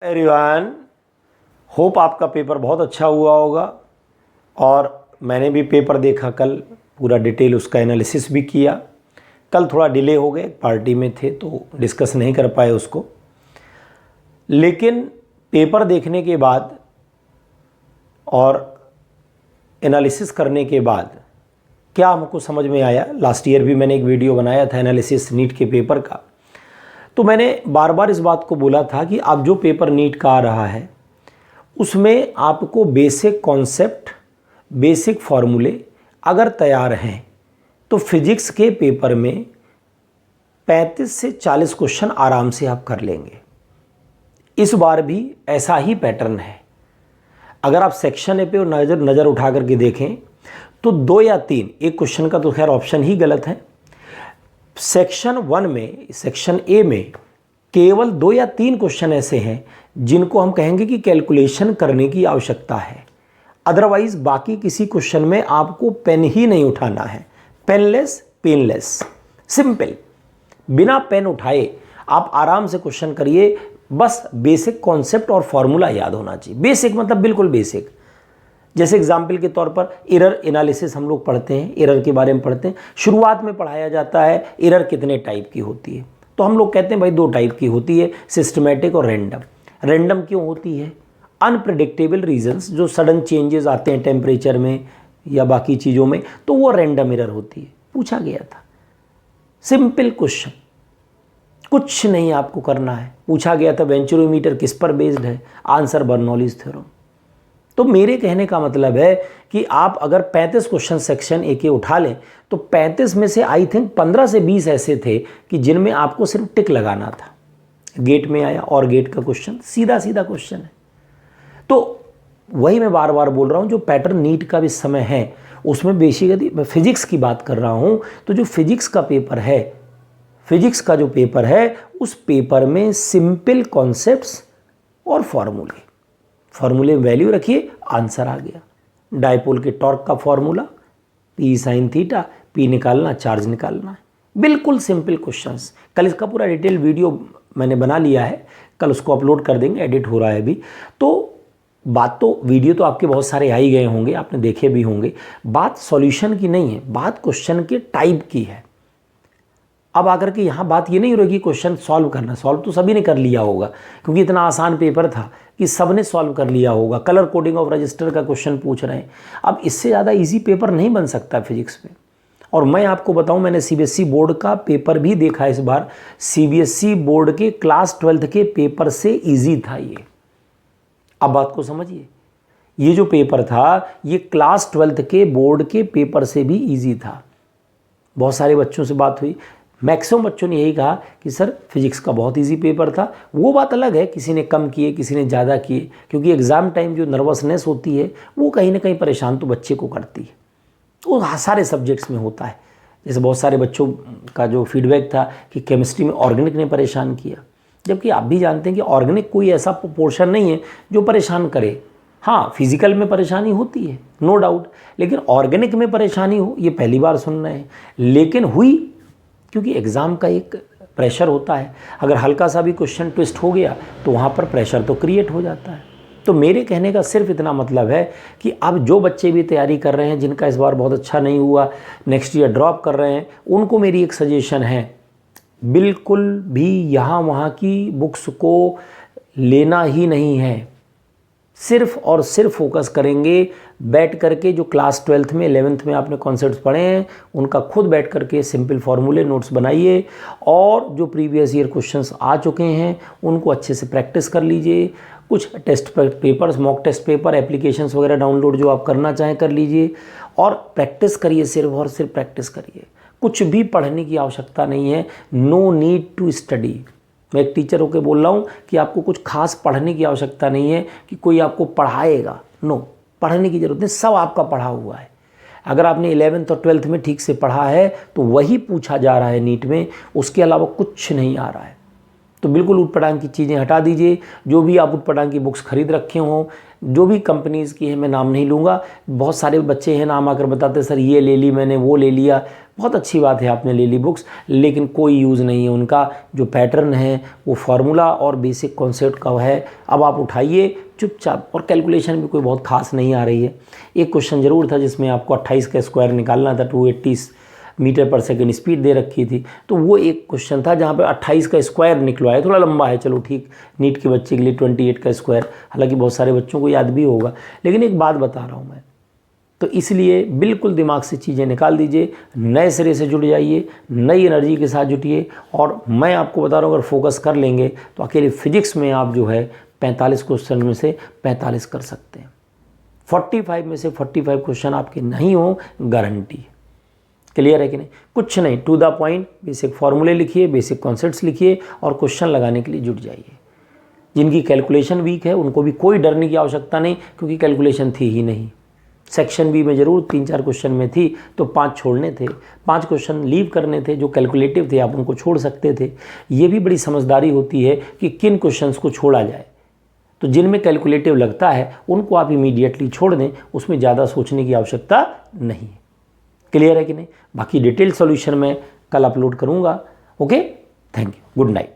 Everyone, hope आपका paper बहुत अच्छा हुआ होगा। और मैंने भी पेपर देखा कल, पूरा डिटेल उसका एनालिसिस भी किया। कल थोड़ा डिले हो गए, पार्टी में थे तो डिस्कस नहीं कर पाए उसको। लेकिन पेपर देखने के बाद और एनालिसिस करने के बाद क्या हमको समझ में आया, लास्ट ईयर भी मैंने एक वीडियो बनाया था एनालिसिस नीट के पेपर का। तो मैंने बार बार इस बात को बोला था कि अब जो पेपर नीट का आ रहा है उसमें आपको बेसिक कॉन्सेप्ट, बेसिक फॉर्मूले अगर तैयार हैं तो फिजिक्स के पेपर में 35 से 40 क्वेश्चन आराम से आप कर लेंगे। इस बार भी ऐसा ही पैटर्न है। अगर आप सेक्शन ए पे नज़र उठा करके देखें तो 2 या 3, एक क्वेश्चन का तो खैर ऑप्शन ही गलत है। सेक्शन 1 में, सेक्शन ए में केवल 2 या 3 क्वेश्चन ऐसे हैं जिनको हम कहेंगे कि कैलकुलेशन करने की आवश्यकता है। अदरवाइज बाकी किसी क्वेश्चन में आपको पेन ही नहीं उठाना है। पेनलेस, पेनलेस, सिंपल, बिना पेन उठाए आप आराम से क्वेश्चन करिए। बस बेसिक कॉन्सेप्ट और फॉर्मूला याद होना चाहिए। बेसिक मतलब बिल्कुल बेसिक। जैसे एग्जाम्पल के तौर पर एरर एनालिसिस हम लोग पढ़ते हैं, एरर के बारे में पढ़ते हैं। शुरुआत में पढ़ाया जाता है एरर कितने टाइप की होती है, तो हम लोग कहते हैं भाई 2 टाइप की होती है, सिस्टमैटिक और रैंडम। रैंडम क्यों होती है? अनप्रेडिक्टेबल रीजंस, जो सडन चेंजेस आते हैं टेम्परेचर में या बाकी चीज़ों में, तो वो रैंडम एरर होती है। पूछा गया था, सिंपल क्वेश्चन, कुछ नहीं आपको करना है। पूछा गया था वेंचुरोमीटर किस पर बेस्ड है, आंसर बर्नौलीज थ्योरम। तो मेरे कहने का मतलब है कि आप अगर 35 क्वेश्चन सेक्शन ए के उठा लें तो 35 में से आई थिंक 15 से 20 ऐसे थे कि जिनमें आपको सिर्फ टिक लगाना था। गेट में आया और गेट का क्वेश्चन सीधा सीधा क्वेश्चन है। तो वही मैं बार बार बोल रहा हूँ, जो पैटर्न नीट का भी समय है उसमें बेसिकली मैं फिजिक्स की बात कर रहा हूँ। तो जो फिजिक्स का पेपर है, फिजिक्स का जो पेपर है उस पेपर में सिंपल कॉन्सेप्ट्स और फॉर्मूले वैल्यू रखिए, आंसर आ गया। डायपोल के टॉर्क का formula P sin theta, P निकालना, चार्ज निकालना है। बिल्कुल सिंपल क्वेश्चंस। कल इसका पूरा डिटेल वीडियो मैंने बना लिया है, कल उसको अपलोड कर देंगे, एडिट हो रहा है अभी। तो बात तो वीडियो तो आपके बहुत सारे आ ही गए होंगे, आपने देखे भी होंगे। बात सॉल्यूशन की नहीं है, बात क्वेश्चन के टाइप की है। अब आकर के यहाँ बात ये नहीं हो रही कि क्वेश्चन सॉल्व करना, सॉल्व तो सभी ने कर लिया होगा क्योंकि इतना आसान पेपर था कि सब ने सॉल्व कर लिया होगा। कलर कोडिंग ऑफ रजिस्टर का क्वेश्चन पूछ रहे हैं। अब इससे ज़्यादा इजी पेपर नहीं बन सकता फिजिक्स में। और मैं आपको बताऊं, मैंने सीबीएसई बोर्ड का पेपर भी देखा इस बार। सीबीएसई बोर्ड के क्लास 12th के पेपर से ईजी था ये। अब बात को समझिए, ये जो पेपर था ये क्लास 12th के बोर्ड के पेपर से भी ईजी था। बहुत सारे बच्चों से बात हुई, मैक्सिमम बच्चों ने यही कहा कि सर फिजिक्स का बहुत इजी पेपर था। वो बात अलग है, किसी ने कम किए, किसी ने ज़्यादा किए, क्योंकि एग्ज़ाम टाइम जो नर्वसनेस होती है वो कहीं ना कहीं परेशान तो बच्चे को करती है। वो सारे सब्जेक्ट्स में होता है। जैसे बहुत सारे बच्चों का जो फीडबैक था कि केमिस्ट्री में ऑर्गेनिक ने परेशान किया, जबकि आप भी जानते हैं कि ऑर्गेनिक कोई ऐसा पोर्शन नहीं है जो परेशान करे। हाँ, फिजिकल में परेशानी होती है, नो डाउट, लेकिन ऑर्गेनिक में परेशानी हो ये पहली बार सुन रहे हैं। लेकिन हुई, क्योंकि एग्ज़ाम का एक प्रेशर होता है। अगर हल्का सा भी क्वेश्चन ट्विस्ट हो गया तो वहाँ पर प्रेशर तो क्रिएट हो जाता है। तो मेरे कहने का सिर्फ इतना मतलब है कि अब जो बच्चे भी तैयारी कर रहे हैं, जिनका इस बार बहुत अच्छा नहीं हुआ, नेक्स्ट ईयर ड्रॉप कर रहे हैं, उनको मेरी एक सजेशन है, बिल्कुल भी यहाँ वहाँ की बुक्स को लेना ही नहीं है। सिर्फ और सिर्फ फोकस करेंगे बैठ करके जो क्लास 12th में 11th में आपने कॉन्सेप्ट्स पढ़े हैं उनका खुद बैठ करके सिंपल फार्मूले नोट्स बनाइए, और जो प्रीवियस ईयर क्वेश्चंस आ चुके हैं उनको अच्छे से प्रैक्टिस कर लीजिए। कुछ test papers, mock test paper, applications वगैरह डाउनलोड जो आप करना चाहें कर लीजिए और प्रैक्टिस करिए, सिर्फ और सिर्फ प्रैक्टिस करिए। कुछ भी पढ़ने की आवश्यकता नहीं है, नो नीड टू स्टडी। मैं एक टीचर होकर बोल रहा हूँ कि आपको कुछ खास पढ़ने की आवश्यकता नहीं है कि कोई आपको पढ़ाएगा, नो, पढ़ने की ज़रूरत नहीं, सब आपका पढ़ा हुआ है। अगर आपने 11th और 12th में ठीक से पढ़ा है तो वही पूछा जा रहा है नीट में, उसके अलावा कुछ नहीं आ रहा है। तो बिल्कुल ऊटपटांग की चीज़ें हटा दीजिए। जो भी आप ऊटपटांग की बुक्स खरीद रखे हों, जो भी कंपनीज़ की है, मैं नाम नहीं लूँगा, बहुत सारे बच्चे हैं नाम आकर बताते सर ये ले ली मैंने, वो ले लिया। बहुत अच्छी बात है आपने ले ली बुक्स, लेकिन कोई यूज़ नहीं है उनका। जो पैटर्न है वो फार्मूला और बेसिक कॉन्सेप्ट का है। अब आप उठाइए चुपचाप, और कैलकुलेशन भी कोई बहुत खास नहीं आ रही है। एक क्वेश्चन ज़रूर था जिसमें आपको 28 का स्क्वायर निकालना था, 280 मीटर पर सेकंड स्पीड दे रखी थी, तो वो एक क्वेश्चन था जहाँ पे 28 का स्क्वायर निकलवाया। थोड़ा लंबा है, चलो ठीक, नीट के बच्चे के लिए 28 का स्क्वायर, हालांकि बहुत सारे बच्चों को याद भी होगा, लेकिन एक बात बता रहा हूँ मैं, तो इसलिए बिल्कुल दिमाग से चीज़ें निकाल दीजिए, नए सिरे से जुड़ जाइए, नई एनर्जी के साथ जुटिए। और मैं आपको बता रहा हूँ, अगर फोकस कर लेंगे तो अकेले फिजिक्स में आप जो है 45 क्वेश्चन में से 45 कर सकते हैं। 45 में से 45 क्वेश्चन आपके नहीं हो, गारंटी। क्लियर है कि नहीं? कुछ नहीं, टू द पॉइंट, बेसिक फॉर्मूले लिखिए, बेसिक कॉन्सेप्ट्स लिखिए और क्वेश्चन लगाने के लिए जुट जाइए। जिनकी कैलकुलेशन वीक है उनको भी कोई डरने की आवश्यकता नहीं, क्योंकि कैलकुलेशन थी ही नहीं। सेक्शन बी में ज़रूर 3-4 क्वेश्चन में थी, तो 5 छोड़ने थे, 5 क्वेश्चन लीव करने थे जो कैलकुलेटिव थे, आप उनको छोड़ सकते थे। ये भी बड़ी समझदारी होती है कि किन क्वेश्चंस को छोड़ा जाए। तो जिनमें कैलकुलेटिव लगता है उनको आप इमीडिएटली छोड़ दें, उसमें ज़्यादा सोचने की आवश्यकता नहीं है। क्लियर है कि नहीं? बाकी डिटेल सॉल्यूशन मैं कल अपलोड करूँगा। Okay, thank you, good night.